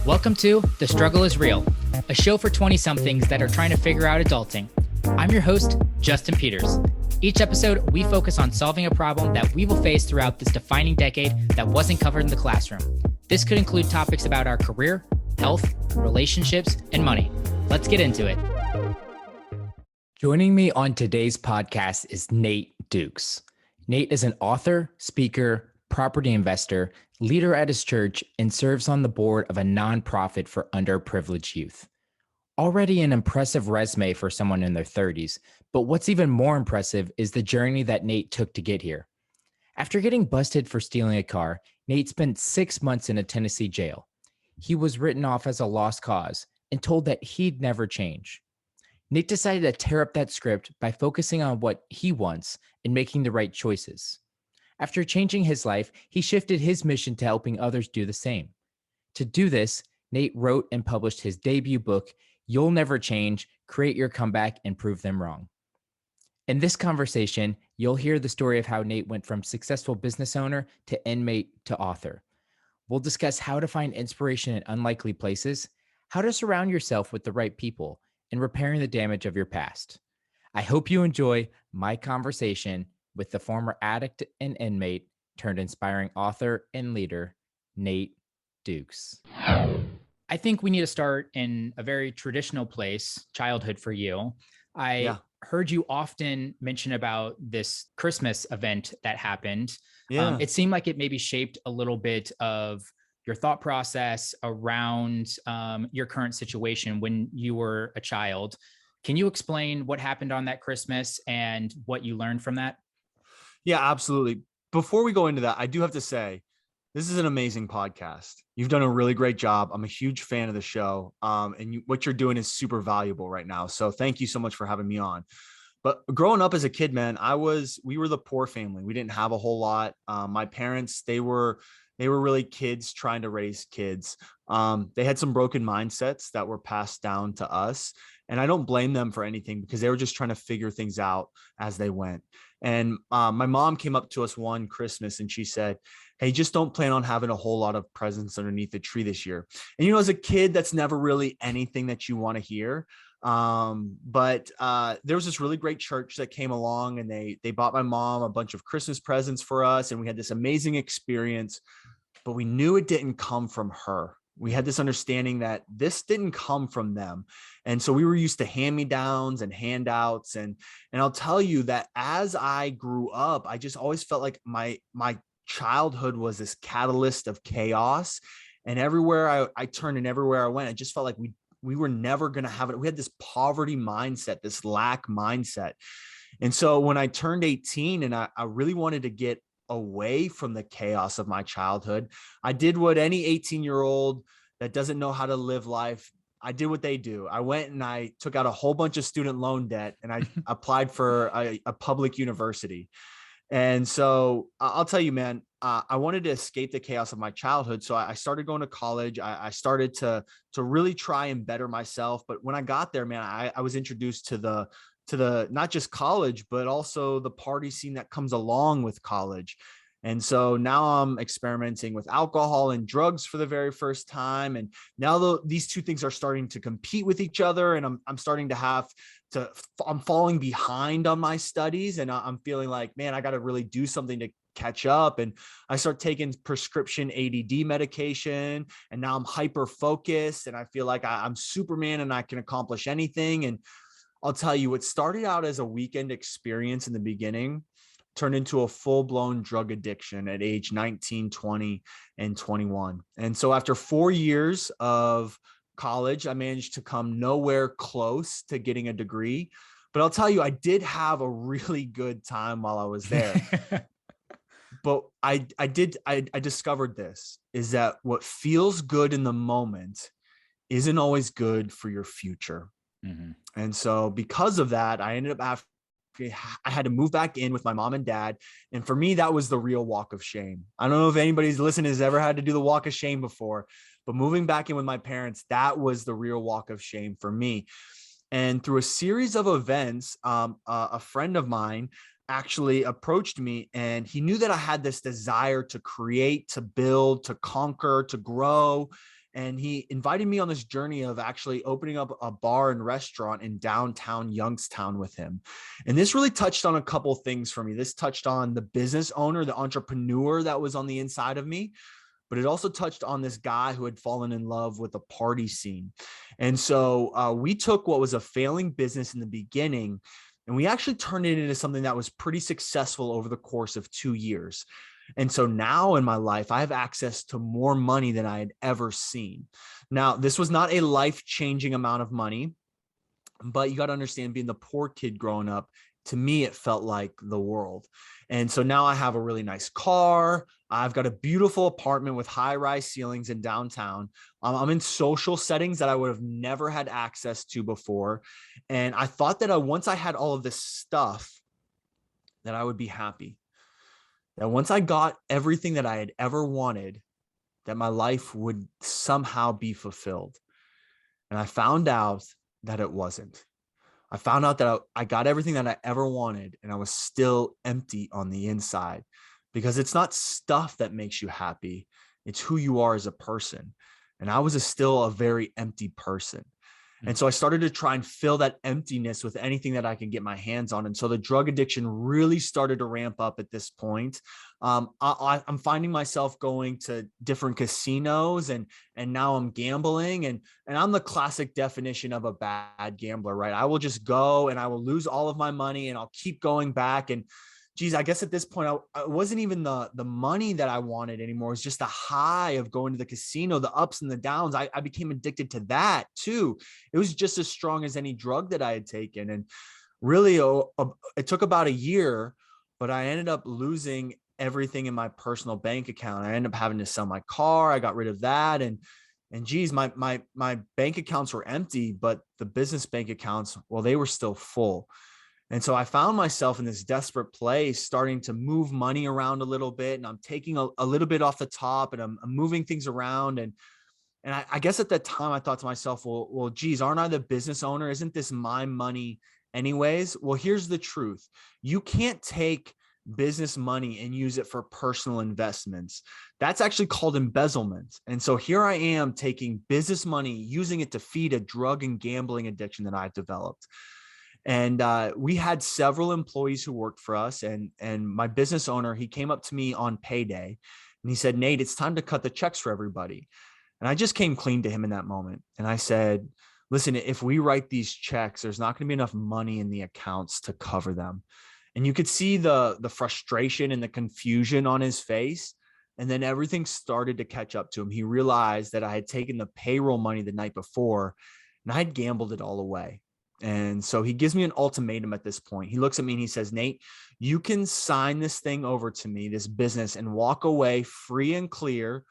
Welcome to The Struggle is Real, a show for 20-somethings that are trying to figure out adulting. I'm your host, Justin Peters. Each episode, we focus on solving a problem that we will face throughout this defining decade that wasn't covered in the classroom. This could include topics about our career, health, relationships, and money. Let's get into it. Joining me on today's podcast is Nate Dukes. Nate is an author, speaker, property investor, leader at his church, and serves on the board of a nonprofit for underprivileged youth. Already an impressive resume for someone in their 30s, but what's even more impressive is the journey that Nate took to get here. After getting busted for stealing a car, Nate spent 6 months in a Tennessee jail. He was written off as a lost cause and told that he'd never change. Nate decided to tear up that script by focusing on what he wants and making the right choices. After changing his life, he shifted his mission to helping others do the same. To do this, Nate wrote and published his debut book, You'll Never Change, Create Your Comeback and Prove Them Wrong. In this conversation, you'll hear the story of how Nate went from successful business owner to inmate to author. We'll discuss how to find inspiration in unlikely places, how to surround yourself with the right people, and repairing the damage of your past. I hope you enjoy my conversation with the former addict and inmate turned inspiring author and leader, Nate Dukes. I think we need to start in a very traditional place, childhood for you. I heard you often mention about this Christmas event that happened. It seemed like it maybe shaped a little bit of your thought process around your current situation when you were a child. Can you explain what happened on that Christmas and what you learned from that? Yeah, absolutely. Before we go into that, I do have to say, this is an amazing podcast. You've done a really great job. I'm a huge fan of the show. What you're doing is super valuable right now. So thank you so much for having me on. But growing up as a kid, man, we were the poor family. We didn't have a whole lot. My parents, they were really kids trying to raise kids. They had some broken mindsets that were passed down to us. And I don't blame them for anything because they were just trying to figure things out as they went. And my mom came up to us one Christmas and she said, "Hey, just don't plan on having a whole lot of presents underneath the tree this year." And, as a kid, that's never really anything that you want to hear. But there was this really great church that came along and they bought my mom a bunch of Christmas presents for us. And we had this amazing experience, but we knew it didn't come from her. We had this understanding that this didn't come from them. And so we were used to hand-me-downs and handouts. And I'll tell you that as I grew up, I just always felt like my childhood was this catalyst of chaos. And everywhere I turned and everywhere I went, I just felt like we were never going to have it. We had this poverty mindset, this lack mindset. And so when I turned 18 and I really wanted to get away from the chaos of my childhood, I did what any 18-year-old that doesn't know how to live life, I did what they do. I went and I took out a whole bunch of student loan debt and I applied for a public university. And so I'll tell you, man, I wanted to escape the chaos of my childhood. So I started going to college. I started to really try and better myself. But when I got there, man, I was introduced to the not just college, but also the party scene that comes along with college. And so now I'm experimenting with alcohol and drugs for the very first time. And now these two things are starting to compete with each other. And I'm starting to I'm falling behind on my studies. And I'm feeling like, man, I got to really do something to catch up. And I start taking prescription ADD medication. And now I'm hyper focused. And I feel like I'm Superman and I can accomplish anything. And I'll tell you, what started out as a weekend experience in the beginning turned into a full-blown drug addiction at age 19, 20, and 21. And so after 4 years of college, I managed to come nowhere close to getting a degree. But I'll tell you, I did have a really good time while I was there. But I discovered this, is that what feels good in the moment isn't always good for your future. Mm-hmm. And so because of that, I ended up I had to move back in with my mom and dad. And for me, that was the real walk of shame. I don't know if anybody's listening has ever had to do the walk of shame before, but moving back in with my parents, that was the real walk of shame for me. And through a series of events, a friend of mine actually approached me and he knew that I had this desire to create, to build, to conquer, to grow. And he invited me on this journey of actually opening up a bar and restaurant in downtown Youngstown with him. And this really touched on a couple things for me. This touched on the business owner, the entrepreneur that was on the inside of me, but it also touched on this guy who had fallen in love with the party scene. And so we took what was a failing business in the beginning, and we actually turned it into something that was pretty successful over the course of 2 years. And so now in my life, I have access to more money than I had ever seen. Now, this was not a life-changing amount of money, but you got to understand, being the poor kid growing up, to me, it felt like the world. And so now I have a really nice car. I've got a beautiful apartment with high-rise ceilings in downtown. I'm in social settings that I would have never had access to before. And I thought that once I had all of this stuff, that I would be happy. That once I got everything that I had ever wanted, that my life would somehow be fulfilled. And I found out that it wasn't. I found out that I got everything that I ever wanted, and I was still empty on the inside, because it's not stuff that makes you happy. It's who you are as a person. And I was still a very empty person. And so I started to try and fill that emptiness with anything that I can get my hands on. And so the drug addiction really started to ramp up at this point. I'm finding myself going to different casinos, and now I'm gambling, and I'm the classic definition of a bad gambler, right? I will just go and I will lose all of my money, and I'll keep going back. And geez, I guess at this point, it wasn't even the money that I wanted anymore. It was just the high of going to the casino, the ups and the downs. I became addicted to that too. It was just as strong as any drug that I had taken. And really, it took about a year, but I ended up losing everything in my personal bank account. I ended up having to sell my car. I got rid of that. And geez, my bank accounts were empty, but the business bank accounts, well, they were still full. And so I found myself in this desperate place, starting to move money around a little bit, and I'm taking a little bit off the top, and I'm moving things around. And I guess at that time I thought to myself, well, geez, aren't I the business owner? Isn't this my money anyways? Well, here's the truth. You can't take business money and use it for personal investments. That's actually called embezzlement. And so here I am taking business money, using it to feed a drug and gambling addiction that I've developed. And we had several employees who worked for us. And my business owner, he came up to me on payday and he said, "Nate, it's time to cut the checks for everybody." And I just came clean to him in that moment. And I said, "Listen, if we write these checks, there's not going to be enough money in the accounts to cover them." And you could see the frustration and the confusion on his face. And then everything started to catch up to him. He realized that I had taken the payroll money the night before and I had gambled it all away. And so he gives me an ultimatum at this point. He looks at me and he says, "Nate, you can sign this thing over to me, this business, and walk away free and clear,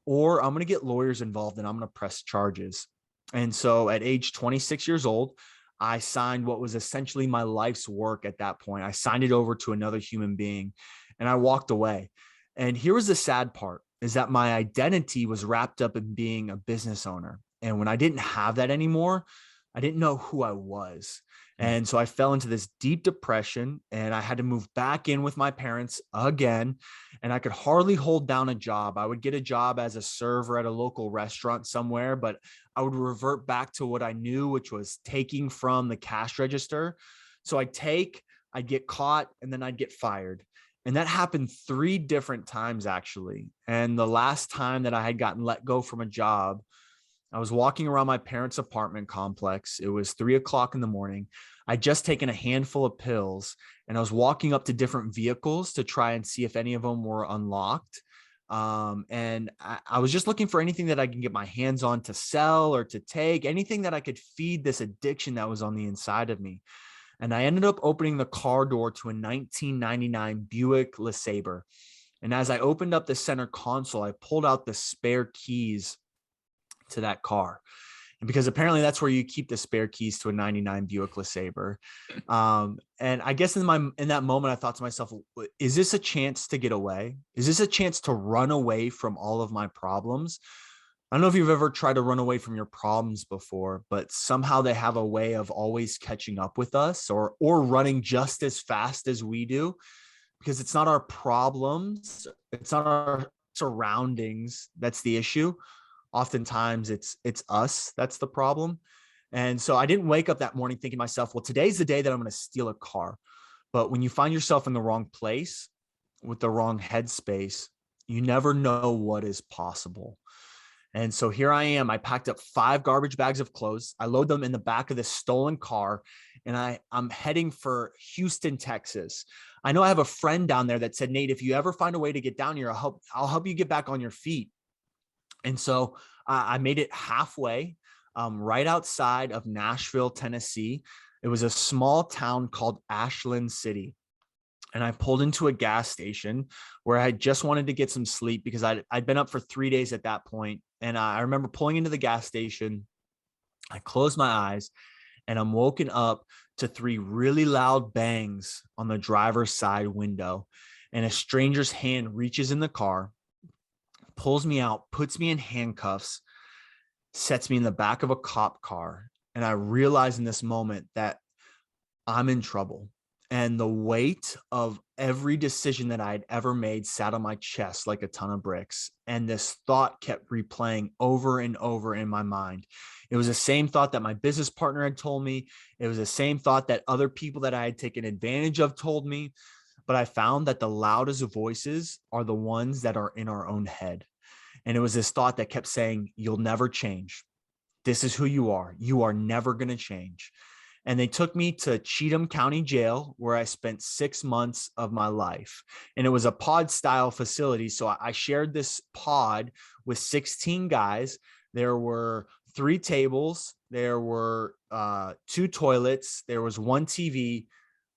or I'm going to get lawyers involved and I'm going to press charges." And so at age 26 years old, I signed what was essentially my life's work at that point. I signed it over to another human being and I walked away. And here was the sad part, is that my identity was wrapped up in being a business owner. And when I didn't have that anymore, I didn't know who I was. And so I fell into this deep depression and I had to move back in with my parents again. And I could hardly hold down a job. I would get a job as a server at a local restaurant somewhere, but I would revert back to what I knew, which was taking from the cash register. So I'd get caught, and then I'd get fired. And that happened 3 different times, actually. And the last time that I had gotten let go from a job, I was walking around my parents' apartment complex. It was 3 o'clock in the morning. I'd just taken a handful of pills and I was walking up to different vehicles to try and see if any of them were unlocked. And I was just looking for anything that I can get my hands on to sell or to take, anything that I could feed this addiction that was on the inside of me. And I ended up opening the car door to a 1999 Buick LeSabre. And as I opened up the center console, I pulled out the spare keys to that car. And because apparently that's where you keep the spare keys to a 99 Buick LeSabre. And I guess in that moment, I thought to myself, is this a chance to get away? Is this a chance to run away from all of my problems? I don't know if you've ever tried to run away from your problems before, but somehow they have a way of always catching up with us, or running just as fast as we do, because it's not our problems. It's not our surroundings that's the issue. Oftentimes it's us that's the problem. And so I didn't wake up that morning thinking to myself, well, today's the day that I'm going to steal a car. But when you find yourself in the wrong place with the wrong headspace, you never know what is possible. And so here I am. I packed up 5 garbage bags of clothes. I load them in the back of this stolen car, and I'm heading for Houston, Texas. I know I have a friend down there that said, Nate, if you ever find a way to get down here, I'll help you get back on your feet. And so I made it halfway, right outside of Nashville, Tennessee. It was a small town called Ashland City. And I pulled into a gas station where I just wanted to get some sleep because I'd been up for 3 days at that point. And I remember pulling into the gas station. I closed my eyes and I'm woken up to 3 really loud bangs on the driver's side window. And a stranger's hand reaches in the car, pulls me out, puts me in handcuffs, sets me in the back of a cop car. And I realized in this moment that I'm in trouble. And the weight of every decision that I had ever made sat on my chest like a ton of bricks. And this thought kept replaying over and over in my mind. It was the same thought that my business partner had told me. It was the same thought that other people that I had taken advantage of told me. But I found that the loudest voices are the ones that are in our own head. And it was this thought that kept saying, you'll never change. This is who you are. You are never going to change. And they took me to Cheatham County Jail, where I spent 6 months of my life. And it was a pod style facility. So I shared this pod with 16 guys. There were 3 tables. There were 2 toilets. There was 1 TV,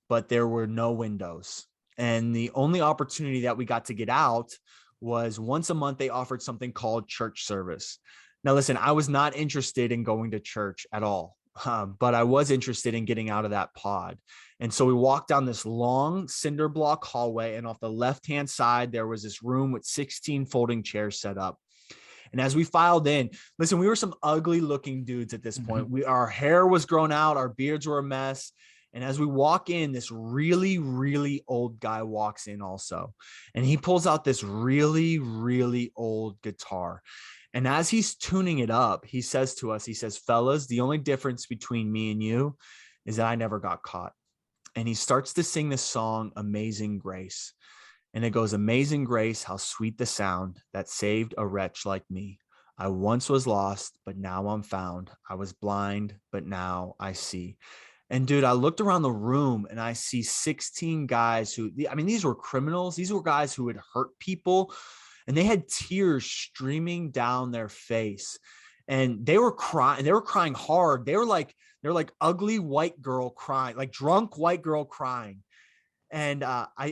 but there were no windows. And the only opportunity that we got to get out was once a month, they offered something called church service. Now, listen, I was not interested in going to church at all. But I was interested in getting out of that pod. And so we walked down this long cinder block hallway, and off the left-hand side, there was this room with 16 folding chairs set up. And as we filed in, listen, we were some ugly looking dudes at this point. Our hair was grown out. Our beards were a mess. And as we walk in, this really, really old guy walks in also. And he pulls out this really, really old guitar. And as he's tuning it up, he says to us, he says, fellas, the only difference between me and you is that I never got caught. And he starts to sing this song, Amazing Grace. And it goes, Amazing Grace, how sweet the sound that saved a wretch like me. I once was lost, but now I'm found. I was blind, but now I see. And dude, I looked around the room and I see 16 guys who, I mean, these were criminals. These were guys who had hurt people. And they had tears streaming down their face, and they were crying. They were crying hard. They're like ugly white girl crying, like drunk white girl crying. And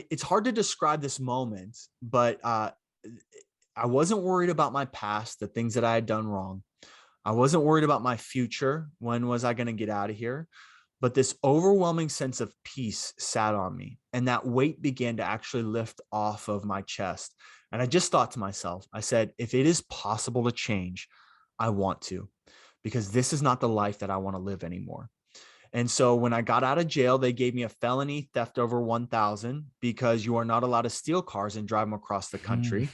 it's hard to describe this moment, but I wasn't worried about my past, the things that I had done wrong. I wasn't worried about my future. When was I going to get out of here? But this overwhelming sense of peace sat on me, and that weight began to actually lift off of my chest. And I just thought to myself, I said, if it is possible to change, I want to, because this is not the life that I want to live anymore. And so when I got out of jail, they gave me a felony theft over 1,000 because you are not allowed to steal cars and drive them across the country.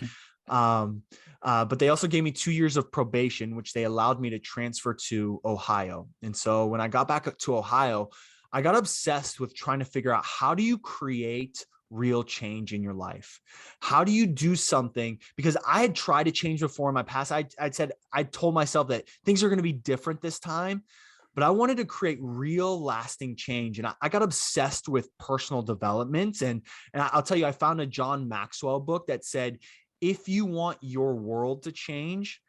But they also gave me 2 years of probation, which they allowed me to transfer to Ohio. And so when I got back to Ohio, I got obsessed with trying to figure out, how do you create real change in your life? How do you do something? Because I had tried to change before in my past. I told myself that things are going to be different this time, but I wanted to create real lasting change. And I got obsessed with personal development. And I'll tell you, I found a John Maxwell book that said, if you want your world to change,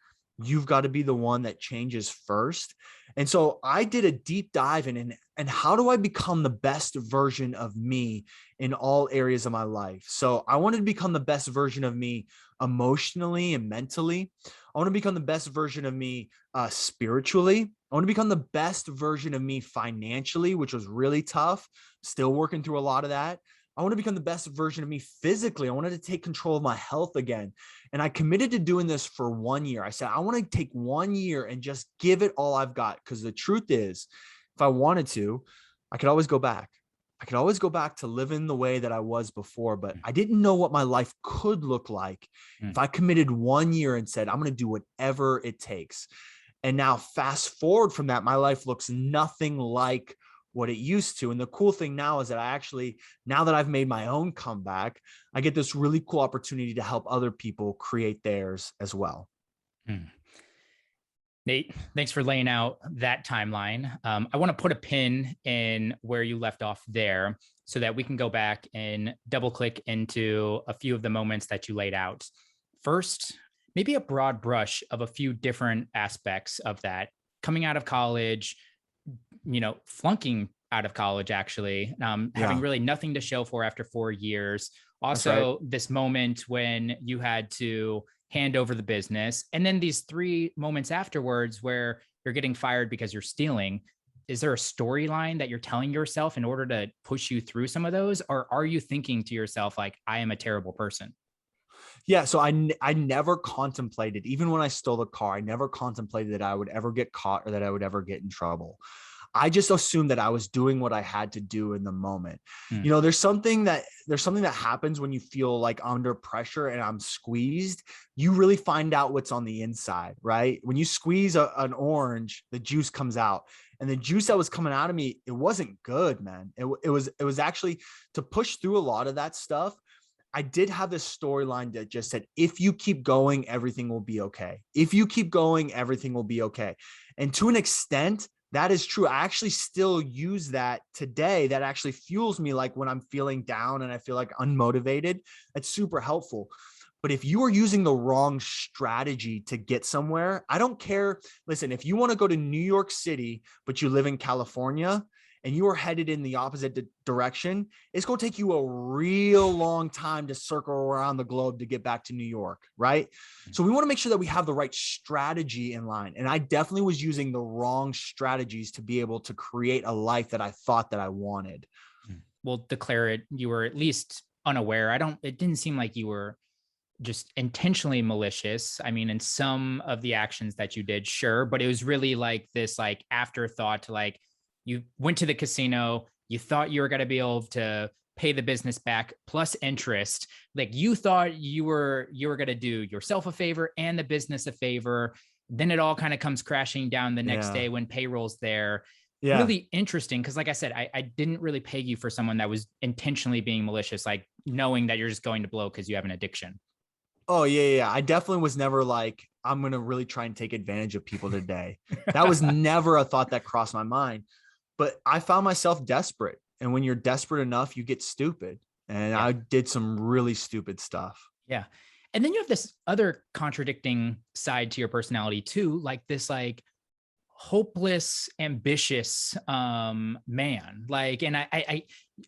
you've got to be the one that changes first. And so I did a deep dive in, and how do I become the best version of me in all areas of my life? So I wanted to become the best version of me emotionally and mentally. I want to become the best version of me spiritually. I want to become the best version of me financially, which was really tough. Still working through a lot of that. I want to become the best version of me physically. I wanted to take control of my health again. And I committed to doing this for 1 year. I said, I want to take 1 year and just give it all I've got. Because the truth is, if I wanted to, I could always go back. I could always go back to living the way that I was before, but I didn't know what my life could look like if I committed 1 year and said, I'm going to do whatever it takes. And now fast forward from that, my life looks nothing like what it used to. And the cool thing now is that I actually, now that I've made my own comeback, I get this really cool opportunity to help other people create theirs as well. Mm. Nate, thanks for laying out that timeline. I want to put a pin in where you left off there so that we can go back and double click into a few of the moments that you laid out. First, maybe a broad brush of a few different aspects of that. Coming out of college, flunking out of college, actually, having really nothing to show for after 4 years. Also, this moment when you had to hand over the business. And then these 3 moments afterwards where you're getting fired because you're stealing. Is there a storyline that you're telling yourself in order to push you through some of those? Or are you thinking to yourself, like, I am a terrible person? Yeah. So I never contemplated, even when I stole the car, I never contemplated that I would ever get caught or that I would ever get in trouble. I just assumed that I was doing what I had to do in the moment. There's something that happens when you feel like under pressure and I'm squeezed. You really find out what's on the inside, right? When you squeeze an orange, the juice comes out, and the juice that was coming out of me, it wasn't good, man. It was actually, to push through a lot of that stuff. I did have this storyline that just said, if you keep going, everything will be okay. If you keep going, everything will be okay. And to an extent, that is true. I actually still use that today. That actually fuels me, like when I'm feeling down and I feel like unmotivated. It's super helpful. But if you are using the wrong strategy to get somewhere, I don't care. Listen, if you want to go to New York City, but you live in California and you are headed in the opposite direction, it's going to take you a real long time to circle around the globe to get back to New York, right? So we want to make sure that we have the right strategy in line. And I definitely was using the wrong strategies to be able to create a life that I thought that I wanted. We'll declare it. You were at least unaware. It didn't seem like you were just intentionally malicious. I mean, in some of the actions that you did, sure, but it was really like this, like, afterthought, like, you went to the casino, you thought you were going to be able to pay the business back plus interest. Like, you thought you were going to do yourself a favor and the business a favor. Then it all kind of comes crashing down the next day when payroll's there. Yeah. Really interesting. Cause like I said, I didn't really peg you for someone that was intentionally being malicious, like knowing that you're just going to blow because you have an addiction. Oh yeah. I definitely was never like, I'm going to really try and take advantage of people today. That was never a thought that crossed my mind. But I found myself desperate. And when you're desperate enough, you get stupid. And I did some really stupid stuff. Yeah. And then you have this other contradicting side to your personality too, like this, like, hopeless, ambitious man. Like, and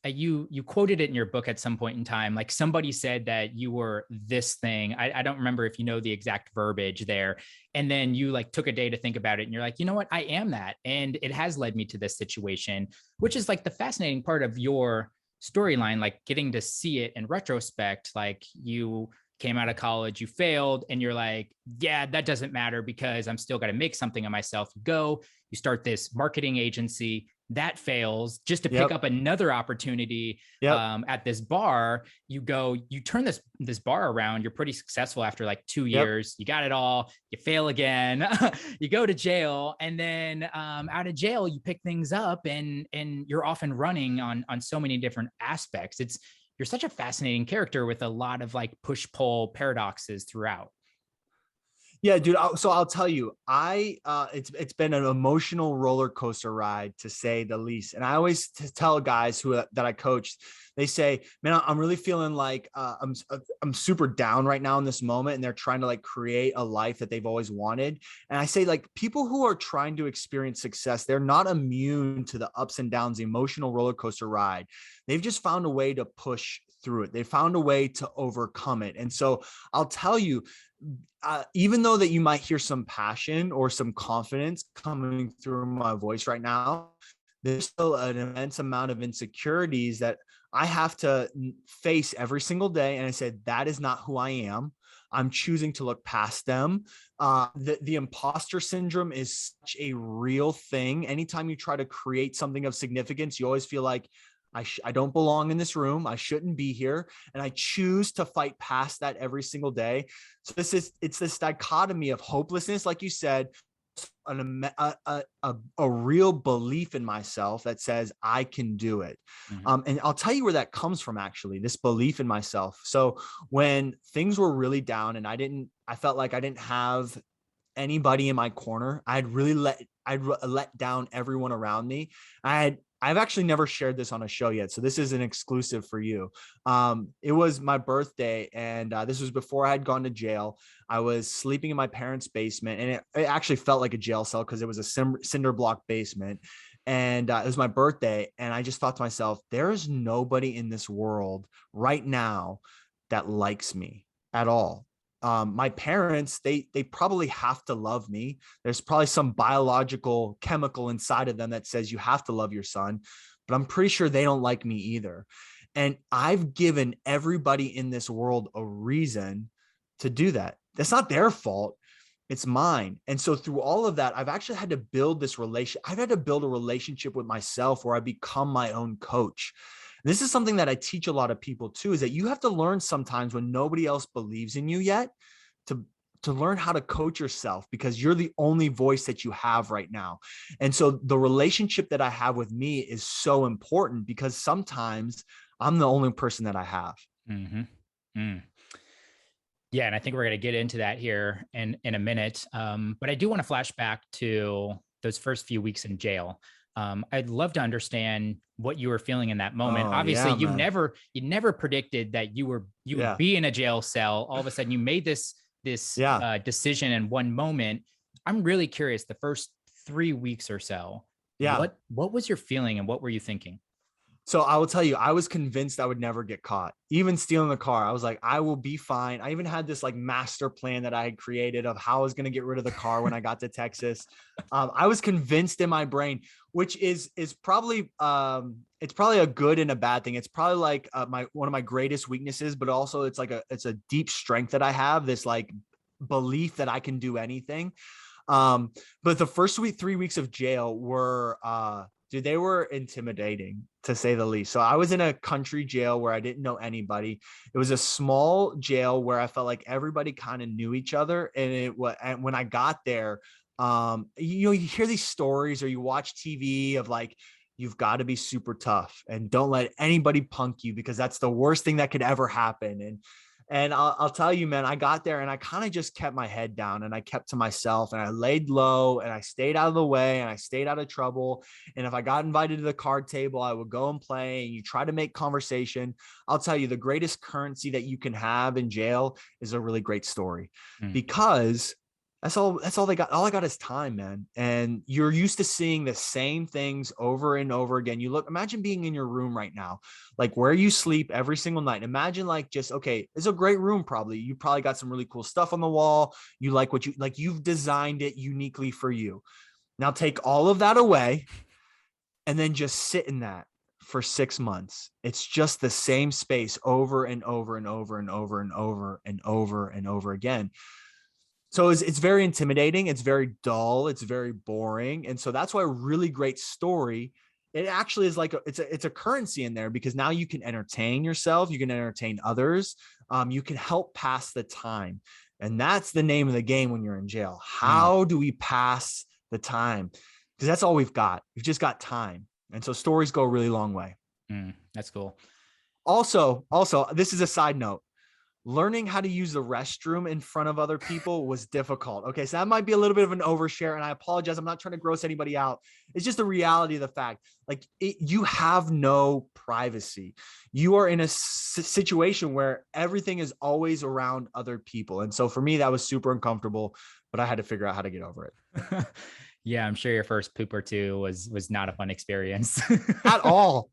you quoted it in your book at some point in time. Like, somebody said that you were this thing. I don't remember if you know the exact verbiage there. And then you like took a day to think about it, and you're like, you know what, I am that, and it has led me to this situation, which is like the fascinating part of your storyline. Like, getting to see it in retrospect. Like, you came out of college, you failed, and you're like, yeah, that doesn't matter because I'm still got to make something of myself. You start this marketing agency that fails just to pick up another opportunity at this bar. You turn this bar around. You're pretty successful after like 2 years. You got it all. You fail again. You go to jail, and then out of jail, you pick things up, and you're off and running on so many different aspects. You're such a fascinating character with a lot of like push-pull paradoxes throughout. Yeah, dude. So I'll tell you, it's been an emotional roller coaster ride, to say the least. And I always tell guys that I coached, they say, man, I'm really feeling like I'm super down right now in this moment. And they're trying to like create a life that they've always wanted. And I say, like, people who are trying to experience success, they're not immune to the ups and downs, the emotional roller coaster ride. They've just found a way to push through it. They found a way to overcome it. And so I'll tell you, even though that you might hear some passion or some confidence coming through my voice right now, there's still an immense amount of insecurities that I have to face every single day. And I said, that is not who I am. I'm choosing to look past them. The imposter syndrome is such a real thing. Anytime you try to create something of significance, you always feel like, I don't belong in this room. I shouldn't be here. And I choose to fight past that every single day. So it's this dichotomy of hopelessness, like you said, a real belief in myself that says I can do it. And I'll tell you where that comes from, actually, this belief in myself. So when things were really down and I felt like I didn't have anybody in my corner, I'd let down everyone around me. I've actually never shared this on a show yet, so this is an exclusive for you. It was my birthday, and this was before I had gone to jail. I was sleeping in my parents' basement, and it actually felt like a jail cell because it was a cinder block basement. And it was my birthday, and I just thought to myself, there is nobody in this world right now that likes me at all. My parents, they probably have to love me. There's probably some biological chemical inside of them that says you have to love your son, but I'm pretty sure they don't like me either. And I've given everybody in this world a reason to do that. That's not their fault. It's mine. And so through all of that, I've actually had to build this relation. I've had to build a relationship with myself where I become my own coach. This is something that I teach a lot of people too, is that you have to learn sometimes when nobody else believes in you yet to learn how to coach yourself, because you're the only voice that you have right now. And so the relationship that I have with me is so important because sometimes I'm the only person that I have. Mm-hmm. Mm. Yeah, and I think we're going to get into that here in a minute. But I do want to flash back to those first few weeks in jail. I'd love to understand what you were feeling in that moment. Oh, Obviously, yeah, you man. never predicted that you would Yeah. be in a jail cell. All of a sudden, you made this Yeah. decision in one moment. I'm really curious. The first 3 weeks or so, Yeah. what was your feeling and what were you thinking? So I will tell you, I was convinced I would never get caught. Even stealing the car, I was like, I will be fine. I even had this like master plan that I had created of how I was going to get rid of the car when I got to Texas. I was convinced in my brain, which is probably it's probably a good and a bad thing. It's probably like one of my greatest weaknesses, but also it's a deep strength that I have. This like belief that I can do anything. But the first 3 weeks of jail were dude, they were intimidating to say the least. So I was in a country jail where I didn't know anybody. It was a small jail where I felt like everybody kind of knew each other. And when I got there, you hear these stories or you watch TV of like, you've got to be super tough and don't let anybody punk you because that's the worst thing that could ever happen. And I'll tell you, man, I got there and I kind of just kept my head down and I kept to myself and I laid low and I stayed out of the way and I stayed out of trouble. And if I got invited to the card table, I would go and play and you try to make conversation. I'll tell you, the greatest currency that you can have in jail is a really great story because that's all they got. All I got is time, man. And you're used to seeing the same things over and over again. Imagine being in your room right now, like where you sleep every single night. Imagine like okay, it's a great room. Probably you probably got some really cool stuff on the wall. You like what you like. You've designed it uniquely for you. Now take all of that away and then just sit in that for 6 months. It's just the same space over and over and over and over and over and over and over again. So it's very intimidating. It's very dull. It's very boring. And so that's why a really great story, it actually is like it's a currency in there because now you can entertain yourself. You can entertain others. You can help pass the time. And that's the name of the game when you're in jail. How do we pass the time? Because that's all we've got. We've just got time. And so stories go a really long way. That's cool. Also, this is a side note. Learning how to use the restroom in front of other people was difficult. Okay, so that might be a little bit of an overshare, and I apologize. I'm not trying to gross anybody out. It's just the reality of the fact. Like, you have no privacy. You are in a situation where everything is always around other people. And so for me, that was super uncomfortable, but I had to figure out how to get over it. Yeah, I'm sure your first poop or two was not a fun experience. At all.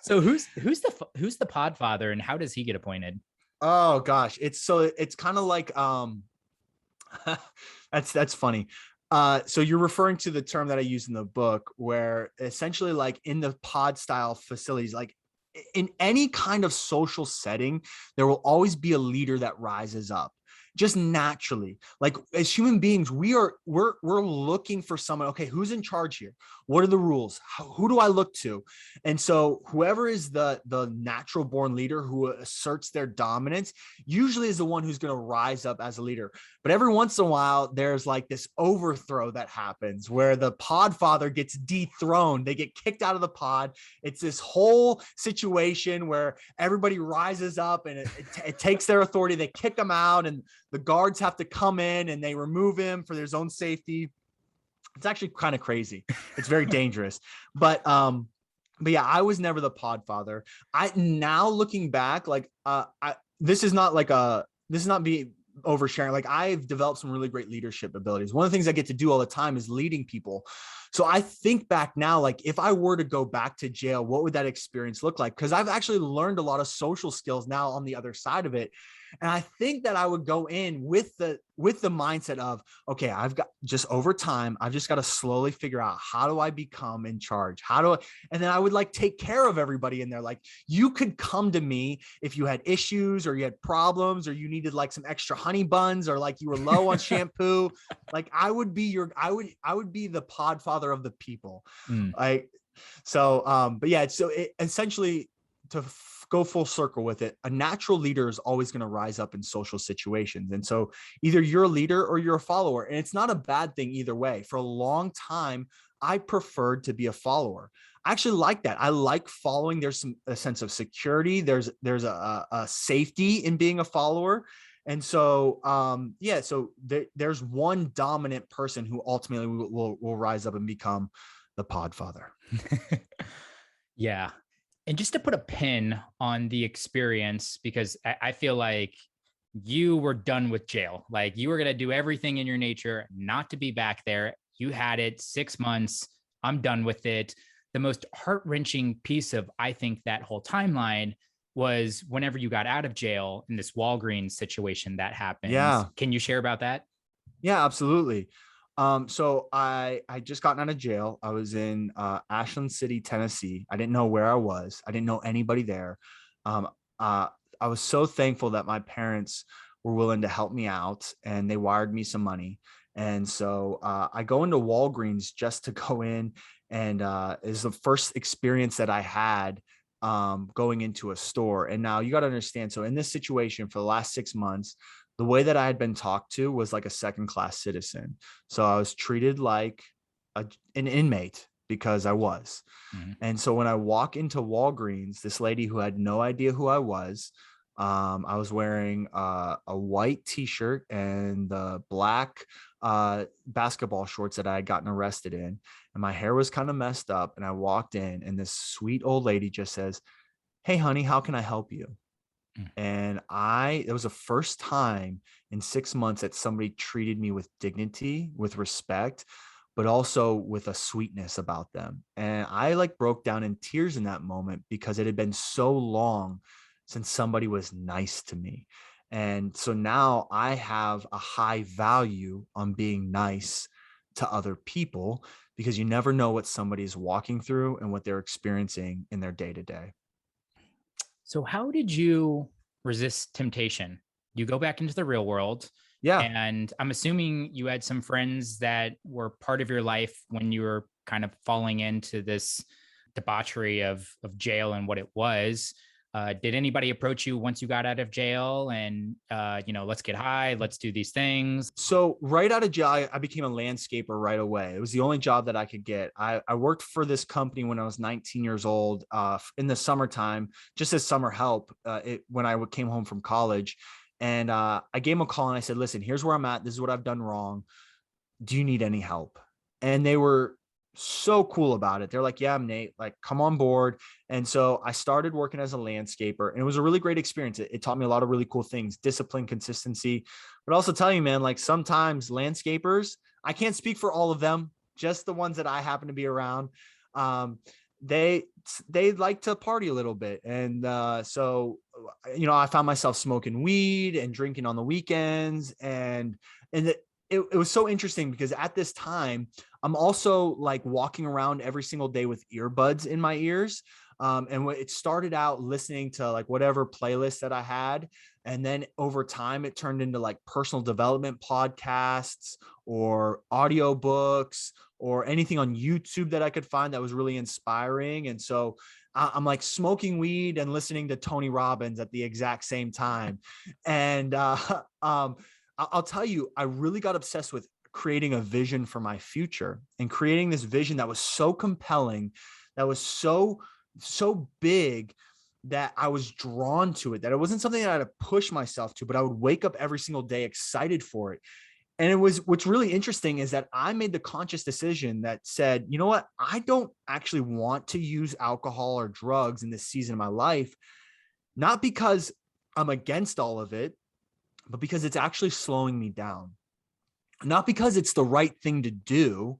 So who's the podfather and how does he get appointed? Oh gosh, it's kind of like that's funny. So you're referring to the term that I use in the book, where essentially, like in the pod style facilities, like in any kind of social setting, there will always be a leader that rises up. just naturally. Like as human beings, we're looking for someone. Okay, who's in charge here? What are the rules? Who do I look to? And so whoever is the natural born leader who asserts their dominance usually is the one who's going to rise up as a leader. But every once in a while, there's like this overthrow that happens where the podfather gets dethroned. They get kicked out of the pod. It's this whole situation where everybody rises up and it takes their authority. They kick them out and the guards have to come in and they remove him for their own safety. It's actually kind of crazy. It's very dangerous. But yeah, I was never the podfather. I now looking back, like this is not me oversharing. Like I've developed some really great leadership abilities. One of the things I get to do all the time is leading people. So I think back now, like if I were to go back to jail, what would that experience look like? Because I've actually learned a lot of social skills now on the other side of it. And I think that I would go in with the mindset of, okay, I've got just over time, I've just got to slowly figure out how do I become in charge? And then I would like take care of everybody in there. Like you could come to me if you had issues or you had problems or you needed like some extra honey buns or like you were low on shampoo. Like I would be the podfather of the people. Like, so, but yeah, so it essentially go full circle with it, a natural leader is always going to rise up in social situations. And so either you're a leader or you're a follower. And it's not a bad thing either way. For a long time, I preferred to be a follower. I actually like that. I like following. There's a sense of security. There's a safety in being a follower. And so, yeah, so there's one dominant person who ultimately will rise up and become the podfather. Yeah. And just to put a pin on the experience, because I feel like you were done with jail. Like you were going to do everything in your nature not to be back there. You had it 6 months. I'm done with it. The most heart-wrenching piece of, I think, that whole timeline was whenever you got out of jail in this Walgreens situation that happened. Yeah. Can you share about that? Yeah, absolutely. So I just gotten out of jail. I was in Ashland City, Tennessee. I didn't know where I was. I didn't know anybody there. I was so thankful that my parents were willing to help me out and they wired me some money. And so I go into Walgreens just to go in, and is the first experience that I had going into a store. And now you got to understand. So in this situation for the last 6 months, the way that I had been talked to was like a second-class citizen. So I was treated like an inmate because I was. Mm-hmm. And so when I walk into Walgreens, this lady who had no idea who I was wearing a white t-shirt and the black basketball shorts that I had gotten arrested in. And my hair was kind of messed up. And I walked in and this sweet old lady just says, "Hey, honey, how can I help you?" And it was the first time in 6 months that somebody treated me with dignity, with respect, but also with a sweetness about them. And I like broke down in tears in that moment because it had been so long since somebody was nice to me. And so now I have a high value on being nice to other people because you never know what somebody's walking through and what they're experiencing in their day to day. So how did you resist temptation? You go back into the real world. Yeah. And I'm assuming you had some friends that were part of your life when you were kind of falling into this debauchery of jail and what it was. Did anybody approach you once you got out of jail and, let's get high, let's do these things? So right out of jail, I became a landscaper right away. It was the only job that I could get. I worked for this company when I was 19 years old in the summertime, just as summer help when I came home from college. And I gave them a call and I said, "Listen, here's where I'm at. This is what I've done wrong. Do you need any help?" And they were so cool about it. They're like, "Yeah, I'm Nate, like come on board." And so I started working as a landscaper and it was a really great experience. It taught me a lot of really cool things, discipline, consistency, but also tell you, man, like sometimes landscapers, I can't speak for all of them, just the ones that I happen to be around. They like to party a little bit. And so, I found myself smoking weed and drinking on the weekends. And it was so interesting because at this time, I'm also like walking around every single day with earbuds in my ears. And it started out listening to like whatever playlist that I had. And then over time, it turned into like personal development podcasts or audiobooks or anything on YouTube that I could find that was really inspiring. And so I'm like smoking weed and listening to Tony Robbins at the exact same time. And I'll tell you, I really got obsessed with creating a vision for my future and creating this vision that was so compelling, that was so big, that I was drawn to it, that it wasn't something that I had to push myself to, but I would wake up every single day excited for it. And it was, what's really interesting is that I made the conscious decision that said, you know what, I don't actually want to use alcohol or drugs in this season of my life, not because I'm against all of it, but because it's actually slowing me down. Not because it's the right thing to do,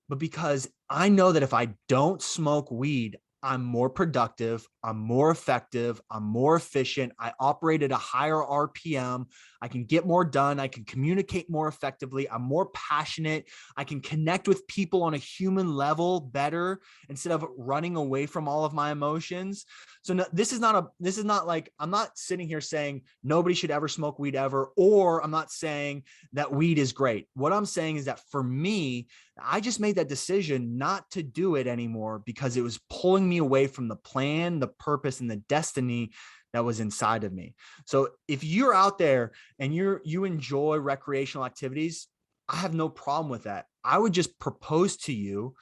but because I know that if I don't smoke weed, I'm more productive, I'm more effective, I'm more efficient, I operate at a higher RPM, I can get more done, I can communicate more effectively, I'm more passionate, I can connect with people on a human level better instead of running away from all of my emotions. So no, this is not like, I'm not sitting here saying nobody should ever smoke weed ever, or I'm not saying that weed is great. What I'm saying is that for me, I just made that decision not to do it anymore because it was pulling me away from the plan, the purpose, and the destiny that was inside of me. So if you're out there and you enjoy recreational activities, I have no problem with that. I would just propose to you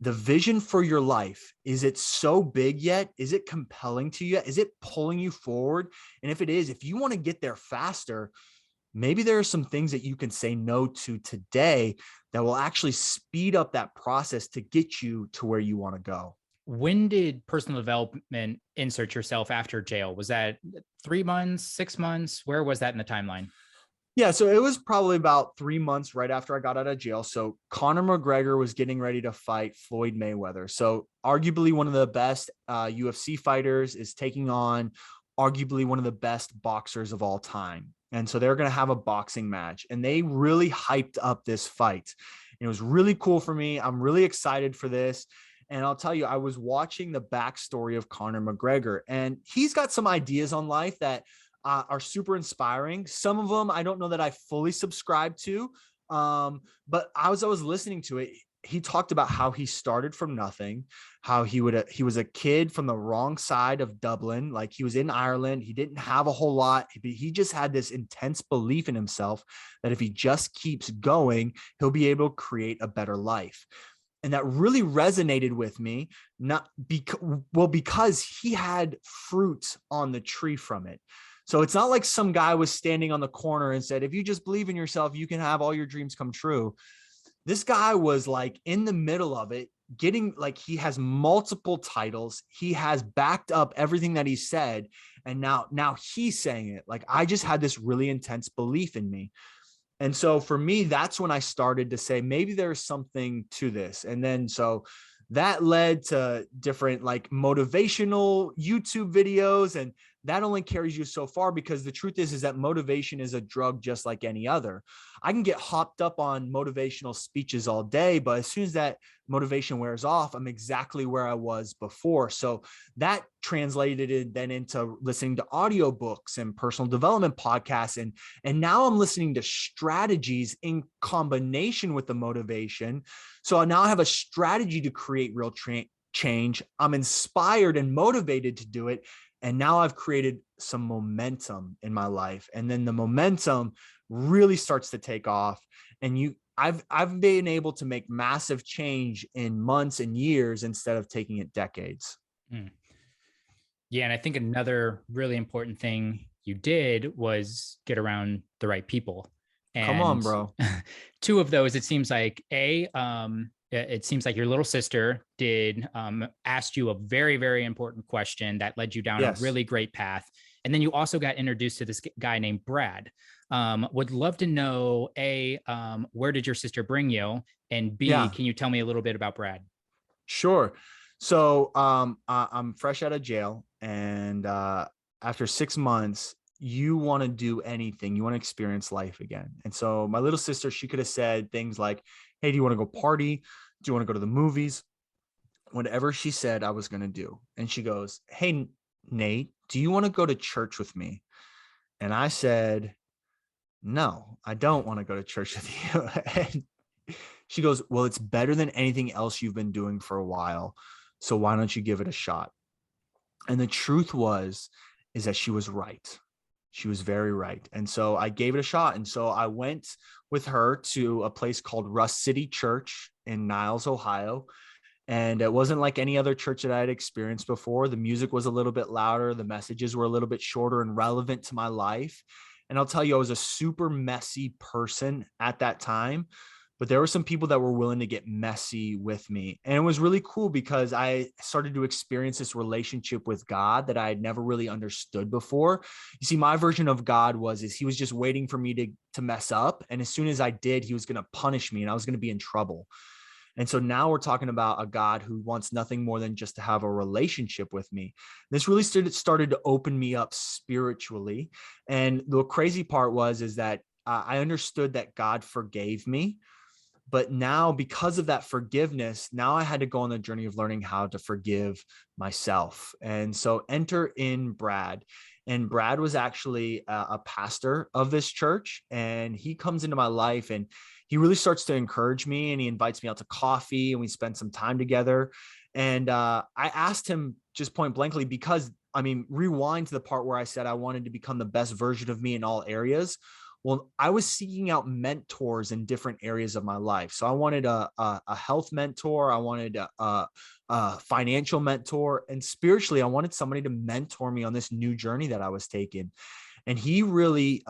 the vision for your life. Is it so big yet? Is it compelling to you yet? Is it pulling you forward? And if it is, if you want to get there faster, maybe there are some things that you can say no to today that will actually speed up that process to get you to where you want to go. When did personal development insert yourself after jail? Was that 3 months, 6 months? Where was that in the timeline? Yeah, so it was probably about 3 months right after I got out of jail. So Conor McGregor was getting ready to fight Floyd Mayweather. So arguably one of the best UFC fighters is taking on arguably one of the best boxers of all time. And so they're going to have a boxing match, and they really hyped up this fight. And it was really cool for me. I'm really excited for this. And I'll tell you, I was watching the backstory of Conor McGregor, and he's got some ideas on life that are super inspiring. Some of them I don't know that I fully subscribe to, but I was listening to it. He talked about how he started from nothing, how he was a kid from the wrong side of Dublin, like he was in Ireland. He didn't have a whole lot. He just had this intense belief in himself that if he just keeps going, he'll be able to create a better life. And that really resonated with me, because he had fruit on the tree from it. So it's not like some guy was standing on the corner and said, if you just believe in yourself, you can have all your dreams come true. This guy was like in the middle of it, getting like, he has multiple titles. He has backed up everything that he said. And now he's saying it. Like, I just had this really intense belief in me. And so for me, that's when I started to say, maybe there's something to this. And then, so that led to different like motivational YouTube videos, and that only carries you so far, because the truth is that motivation is a drug just like any other. I can get hopped up on motivational speeches all day, but as soon as that motivation wears off, I'm exactly where I was before. So that translated it then into listening to audiobooks and personal development podcasts. And now I'm listening to strategies in combination with the motivation. So now I have a strategy to create real change. I'm inspired and motivated to do it. And now I've created some momentum in my life. And then the momentum really starts to take off. And I've been able to make massive change in months and years instead of taking it decades. Mm. Yeah. And I think another really important thing you did was get around the right people. Come on, And bro. two of those, it seems like it seems like your little sister did asked you a very, very important question that led you down a Yes. really great path. And then you also got introduced to this guy named Brad. Would love to know, A, where did your sister bring you? And B, Yeah. can you tell me a little bit about Brad? Sure. So I'm fresh out of jail, and after 6 months, you want to do anything. You want to experience life again. And so my little sister, she could have said things like, hey, do you want to go party? Do you want to go to the movies? Whatever she said, I was going to do. And she goes, hey, Nate, do you want to go to church with me? And I said, no, I don't want to go to church with you. And she goes, well, it's better than anything else you've been doing for a while. So why don't you give it a shot? And the truth is that she was right. She was very right. And so I gave it a shot. And so I went with her to a place called Rust City Church in Niles, Ohio. And it wasn't like any other church that I had experienced before. The music was a little bit louder. The messages were a little bit shorter and relevant to my life. And I'll tell you, I was a super messy person at that time, but there were some people that were willing to get messy with me. And it was really cool because I started to experience this relationship with God that I had never really understood before. You see, my version of God is he was just waiting for me to mess up. And as soon as I did, he was going to punish me and I was going to be in trouble. And so now we're talking about a God who wants nothing more than just to have a relationship with me. This really started to open me up spiritually. And the crazy part is that I understood that God forgave me. But now, because of that forgiveness, now I had to go on the journey of learning how to forgive myself. And so enter in Brad. And Brad was actually a pastor of this church. And he comes into my life and he really starts to encourage me and he invites me out to coffee and we spend some time together. And I asked him just point blankly, because rewind to the part where I said I wanted to become the best version of me in all areas. Well, I was seeking out mentors in different areas of my life. So I wanted a health mentor. I wanted a financial mentor. And spiritually, I wanted somebody to mentor me on this new journey that I was taking. And he really,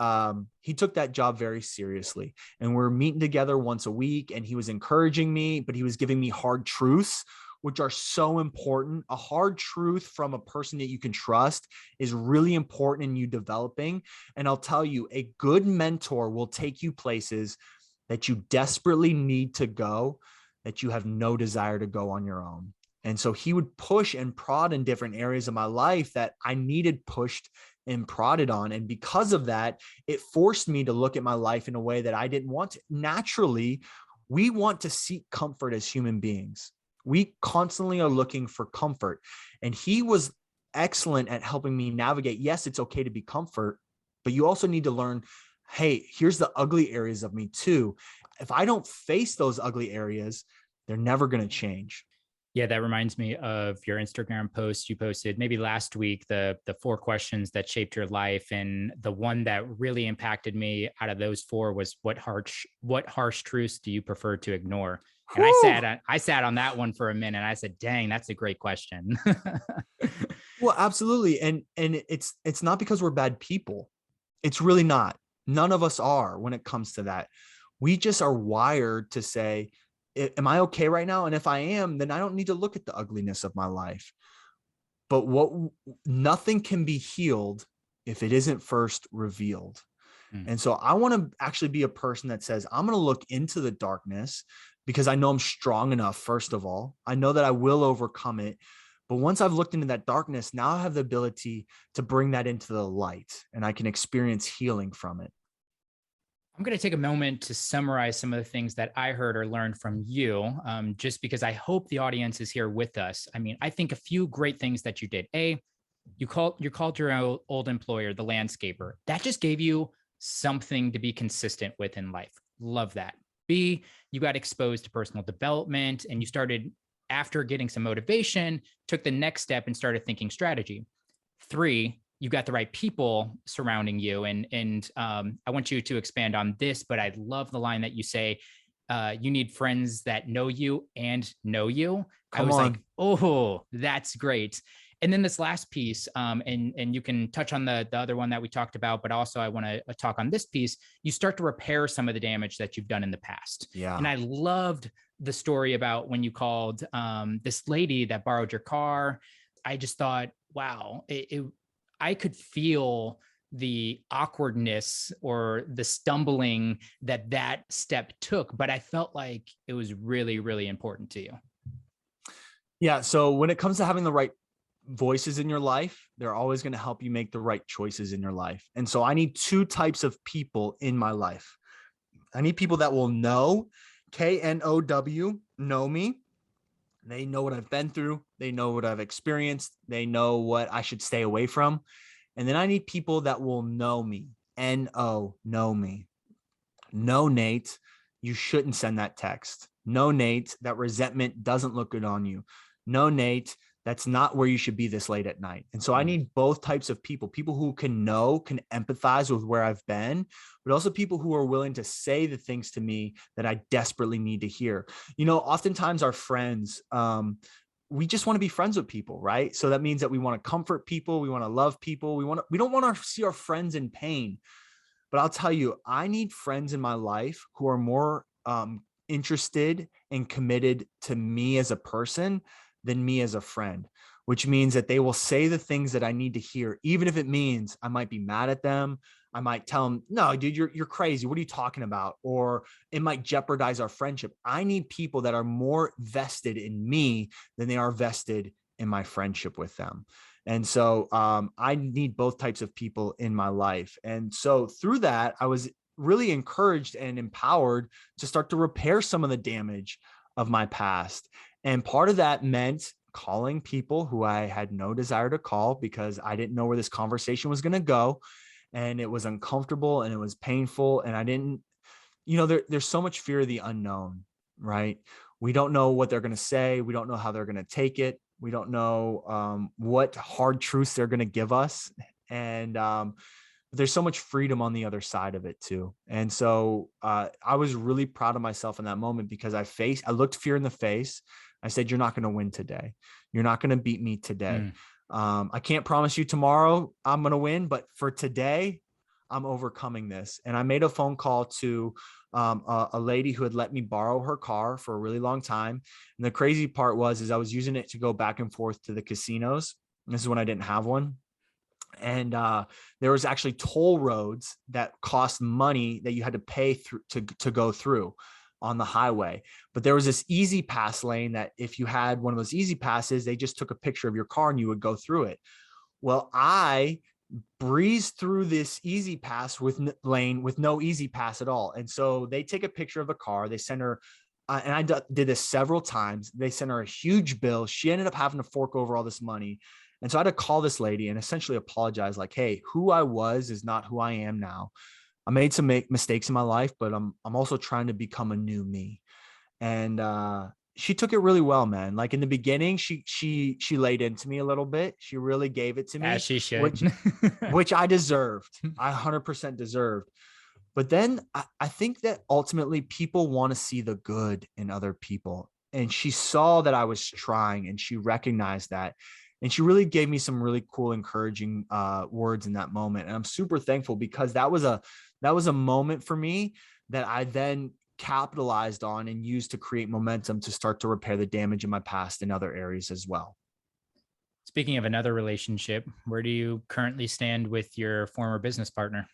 he took that job very seriously. And we're meeting together once a week and he was encouraging me, but he was giving me hard truths, which are so important. A hard truth from a person that you can trust is really important in you developing. And I'll tell you, a good mentor will take you places that you desperately need to go, that you have no desire to go on your own. And so he would push and prod in different areas of my life that I needed pushed and prodded on. And because of that, it forced me to look at my life in a way that I didn't want to. Naturally, we want to seek comfort as human beings. We constantly are looking for comfort. And he was excellent at helping me navigate. Yes, it's okay to be comfort, but you also need to learn, hey, here's the ugly areas of me too. If I don't face those ugly areas, they're never going to change. Yeah, that reminds me of your Instagram post you posted maybe last week, the 4 questions that shaped your life. And the one that really impacted me out of those 4 was what harsh truths do you prefer to ignore? And I sat on that one for a minute. I said, dang, that's a great question. Well, absolutely. And it's not because we're bad people. It's really not. None of us are when it comes to that. We just are wired to say, am I okay right now? And if I am, then I don't need to look at the ugliness of my life. But nothing can be healed if it isn't first revealed. And so I want to actually be a person that says, I'm going to look into the darkness because I know I'm strong enough. First of all, I know that I will overcome it. But once I've looked into that darkness, now I have the ability to bring that into the light and I can experience healing from it. I'm going to take a moment to summarize some of the things that I heard or learned from you, just because I hope the audience is here with us. I think a few great things that you did. You called your old employer the landscaper. That just gave you something to be consistent with in life. Love that. B, you got exposed to personal development and you started, after getting some motivation, took the next step and started thinking strategy. 3, you got the right people surrounding you. And I want you to expand on this, but I love the line that you say, you need friends that know you and know you. I was like, oh, that's great. And then this last piece, and you can touch on the other one that we talked about, but also I want to talk on this piece. You start to repair some of the damage that you've done in the past. Yeah. And I loved the story about when you called this lady that borrowed your car. I just thought, wow, I could feel the awkwardness or the stumbling that step took, but I felt like it was really, really important to you. Yeah. So when it comes to having the right voices in your life, they're always going to help you make the right choices in your life. And so I need 2 types of people in my life. I need people that will know, KNOW, know me. They know what I've been through. They know what I've experienced. They know what I should stay away from. And then I need people that will know me. N-O, know me. No, Nate, you shouldn't send that text. No, Nate, that resentment doesn't look good on you. No, Nate, that's not where you should be this late at night. And so I need both types of people who can know, can empathize with where I've been, but also people who are willing to say the things to me that I desperately need to hear. Oftentimes our friends, we just want to be friends with people, right? So that means that we want to comfort people. We want to love people. We don't want to see our friends in pain. But I'll tell you, I need friends in my life who are more interested and committed to me as a person than me as a friend, which means that they will say the things that I need to hear, even if it means I might be mad at them. I might tell them, no, dude, you're crazy. What are you talking about? Or it might jeopardize our friendship. I need people that are more vested in me than they are vested in my friendship with them. And so I need both types of people in my life. And so through that, I was really encouraged and empowered to start to repair some of the damage of my past. And part of that meant calling people who I had no desire to call because I didn't know where this conversation was going to go. And it was uncomfortable and it was painful. And I didn't, there's so much fear of the unknown, right? We don't know what they're going to say. We don't know how they're going to take it. We don't know what hard truths they're going to give us. And there's so much freedom on the other side of it too. And so I was really proud of myself in that moment because I looked fear in the face. I said, you're not going to win today. You're not going to beat me today. I can't promise you tomorrow I'm going to win, but for today, I'm overcoming this. And I made a phone call to a lady who had let me borrow her car for a really long time. And the crazy part was I was using it to go back and forth to the casinos. This is when I didn't have one. And there was actually toll roads that cost money that you had to pay through to go through on the highway. But there was this easy pass lane that if you had one of those easy passes, they just took a picture of your car and you would go through it. Well, I breezed through this easy pass lane with no easy pass at all. And so they take a picture of the car, they send her, and I did this several times. They sent her a huge bill. She ended up having to fork over all this money. And so I had to call this lady and essentially apologize like, hey, who I was is not who I am now. I made some mistakes in my life, but I'm also trying to become a new me. And she took it really well, man. Like in the beginning, she laid into me a little bit. She really gave it to me, as she should, which I deserved. I 100% deserved. But then I think that ultimately people want to see the good in other people. And she saw that I was trying and she recognized that. And she really gave me some really cool, encouraging words in that moment. And I'm super thankful because that was a moment for me that I then capitalized on and used to create momentum to start to repair the damage in my past in other areas as well. Speaking of another relationship, where do you currently stand with your former business partner?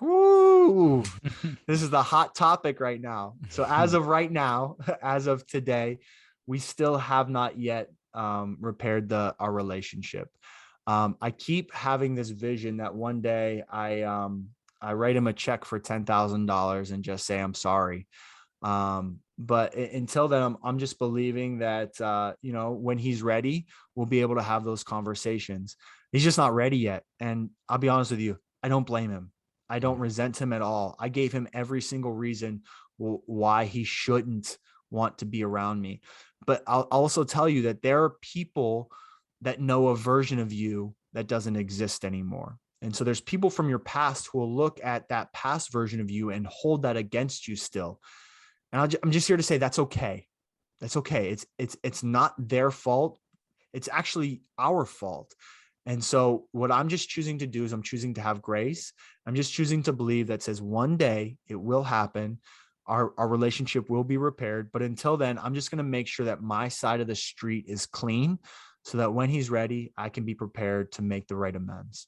Ooh, this is the hot topic right now. So as of right now, as of today, we still have not yet repaired our relationship. I keep having this vision that one day I write him a check for $10,000 and just say, I'm sorry. But until then, I'm just believing that, when he's ready, we'll be able to have those conversations. He's just not ready yet. And I'll be honest with you, I don't blame him. I don't resent him at all. I gave him every single reason why he shouldn't want to be around me. But I'll also tell you that there are people that know a version of you that doesn't exist anymore. And so there's people from your past who will look at that past version of you and hold that against you still. And I'm just here to say that's okay. That's okay. It's not their fault. It's actually our fault. And so what I'm just choosing to do is I'm choosing to have grace. I'm just choosing to believe that says one day it will happen. Our relationship will be repaired. But until then, I'm just going to make sure that my side of the street is clean so that when he's ready, I can be prepared to make the right amends.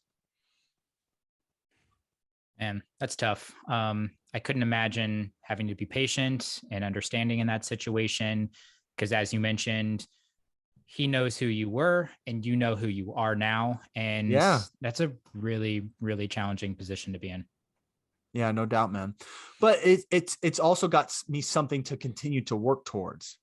Man, that's tough. I couldn't imagine having to be patient and understanding in that situation. Because as you mentioned, he knows who you were and you know who you are now. And yeah, that's a really, really challenging position to be in. Yeah, no doubt, man. But it's also got me something to continue to work towards.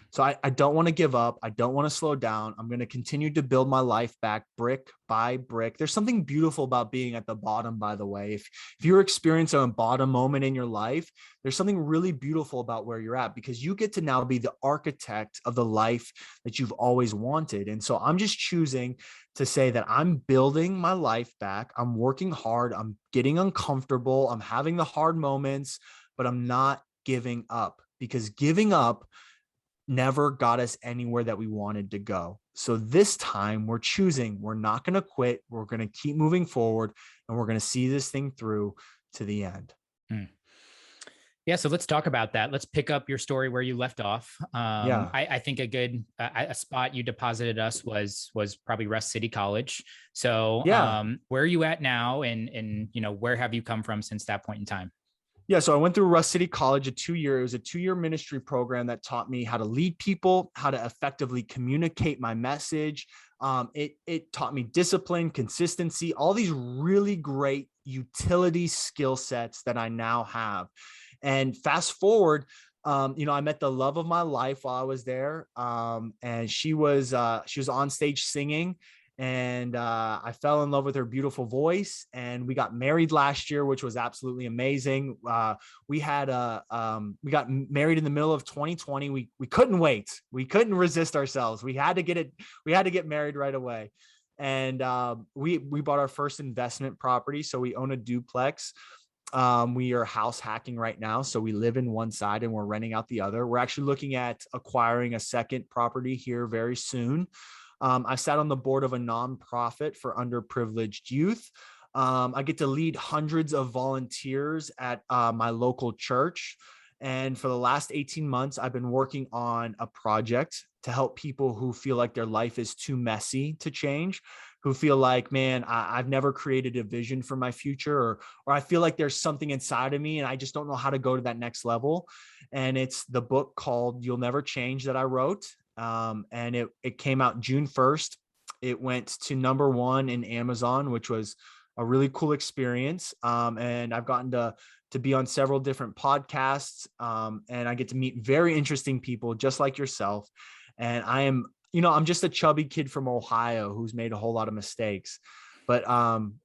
So I don't want to give up. I don't want to slow down. I'm going to continue to build my life back brick by brick. There's something beautiful about being at the bottom, by the way. If you're experiencing a bottom moment in your life, there's something really beautiful about where you're at, because you get to now be the architect of the life that you've always wanted. And so I'm just choosing to say that I'm building my life back. I'm working hard. I'm getting uncomfortable. I'm having the hard moments, but I'm not giving up, because giving up never got us anywhere that we wanted to go. So this time we're choosing, we're not going to quit. We're going to keep moving forward, and we're going to see this thing through to the end. Yeah, so let's talk about that. Let's pick up your story where you left off. I think a good a spot you deposited us was probably Rust City College. So where are you at now, and where have you come from since that point in time? Yeah, so I went through Rust City College, it was a 2-year ministry program that taught me how to lead people, how to effectively communicate my message. It taught me discipline, consistency, all these really great utility skill sets that I now have. And fast forward, I met the love of my life while I was there, and she was on stage singing. And I fell in love with her beautiful voice, and we got married last year, which was absolutely amazing. We got married in the middle of 2020. We couldn't wait. We couldn't resist ourselves. We had to get married right away. And we bought our first investment property. So we own a duplex. We are house hacking right now. So we live in one side and we're renting out the other. We're actually looking at acquiring a second property here very soon. I sat on the board of a nonprofit for underprivileged youth. I get to lead hundreds of volunteers at my local church. And for the last 18 months, I've been working on a project to help people who feel like their life is too messy to change, who feel like, man, I've never created a vision for my future, or I feel like there's something inside of me and I just don't know how to go to that next level. And it's the book called You'll Never Change that I wrote. And it came out June 1st. It went to #1 in Amazon, which was a really cool experience. And I've gotten to be on several different podcasts, and I get to meet very interesting people just like yourself. And I'm just a chubby kid from Ohio who's made a whole lot of mistakes. But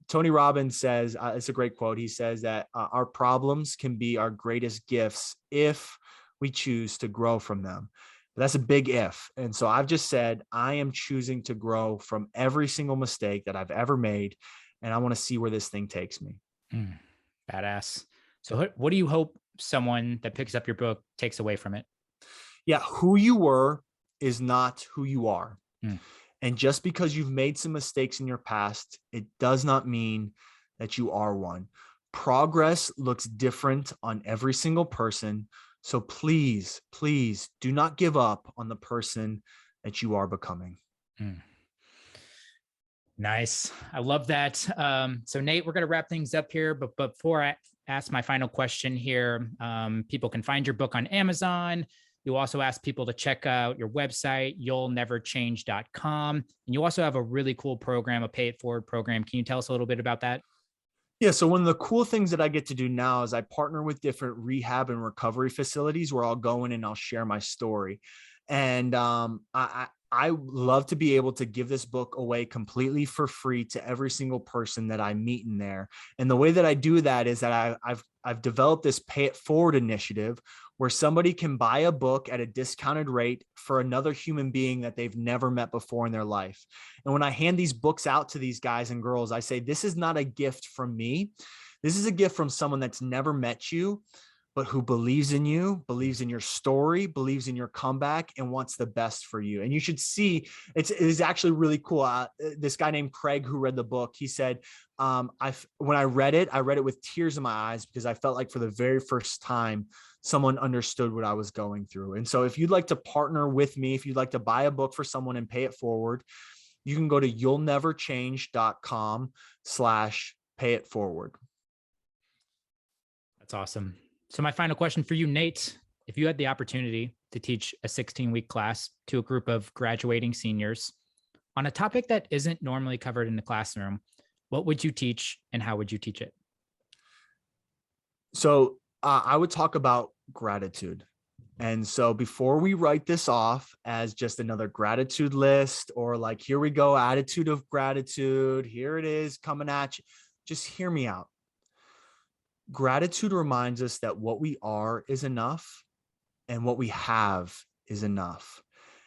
Tony Robbins says, it's a great quote. He says that our problems can be our greatest gifts if we choose to grow from them. But that's a big if. And so I've just said, I am choosing to grow from every single mistake that I've ever made. And I want to see where this thing takes me. Badass. So what do you hope someone that picks up your book takes away from it? Yeah. Who you were is not who you are. And just because you've made some mistakes in your past, it does not mean that you are one. Progress looks different on every single person. So please, please do not give up on the person that you are becoming. Nice. I love that. So Nate, we're going to wrap things up here, but before I ask my final question here, people can find your book on Amazon. You also ask people to check out your website, you'llneverchange.com. And you also have a really cool program, a pay it forward program. Can you tell us a little bit about that? Yeah. So one of the cool things that I get to do now is I partner with different rehab and recovery facilities where I'll go in and I'll share my story. And I love to be able to give this book away completely for free to every single person that I meet in there. And the way that I do that is that I've developed this pay it forward initiative where somebody can buy a book at a discounted rate for another human being that they've never met before in their life. And when I hand these books out to these guys and girls, I say, this is not a gift from me. This is a gift from someone that's never met you, but who believes in you, believes in your story, believes in your comeback, and wants the best for you. And you should see, it is actually really cool. This guy named Craig who read the book, he said, when I read it with tears in my eyes because I felt like for the very first time, someone understood what I was going through. And so if you'd like to partner with me, if you'd like to buy a book for someone and pay it forward, you can go to you'llneverchange.com/payitforward. That's awesome. So my final question for you, Nate, if you had the opportunity to teach a 16-week class to a group of graduating seniors on a topic that isn't normally covered in the classroom, what would you teach and how would you teach it? So I would talk about gratitude. And so before we write this off as just another gratitude list or like, here we go, attitude of gratitude, here it is coming at you, just hear me out. Gratitude reminds us that what we are is enough and what we have is enough.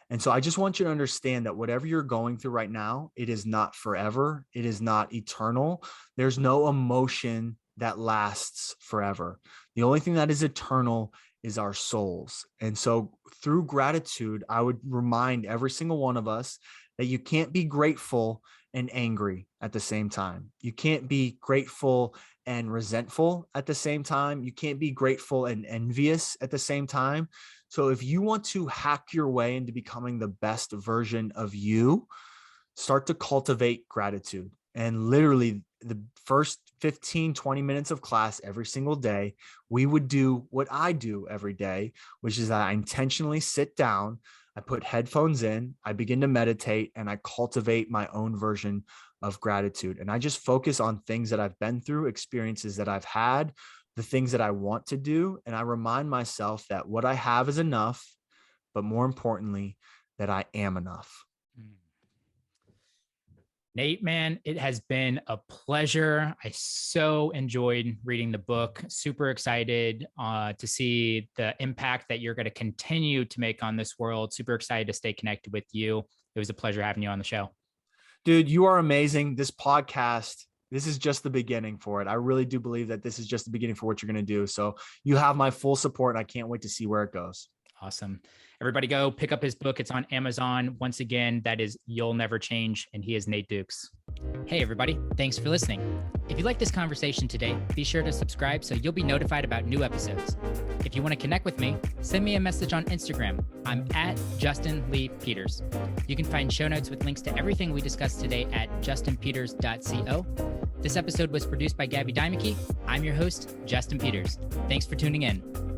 And so I just want you to understand that whatever you're going through right now, it is not forever. It is not eternal. There's no emotion that lasts forever. The only thing that is eternal is our souls. And so through gratitude, I would remind every single one of us that you can't be grateful and angry at the same time. You can't be grateful and resentful at the same time. You can't be grateful and envious at the same time. So if you want to hack your way into becoming the best version of you, start to cultivate gratitude. And literally the first 15, 20 minutes of class every single day, we would do what I do every day, which is that I intentionally sit down, I put headphones in, I begin to meditate, and I cultivate my own version of gratitude. And I just focus on things that I've been through, experiences that I've had, the things that I want to do. And I remind myself that what I have is enough, but more importantly, that I am enough. Nate, man, it has been a pleasure. I so enjoyed reading the book. Super excited to see the impact that you're going to continue to make on this world. Super excited to stay connected with you. It was a pleasure having you on the show. Dude, you are amazing. This podcast, this is just the beginning for it. I really do believe that this is just the beginning for what you're going to do. So you have my full support, and I can't wait to see where it goes. Awesome. Everybody go pick up his book. It's on Amazon. Once again, that is You'll Never Change. And he is Nate Dukes. Hey, everybody. Thanks for listening. If you like this conversation today, be sure to subscribe so you'll be notified about new episodes. If you want to connect with me, send me a message on Instagram. I'm at Justin Lee Peters. You can find show notes with links to everything we discussed today at justinpeters.co. This episode was produced by Gabby Dimeke. I'm your host, Justin Peters. Thanks for tuning in.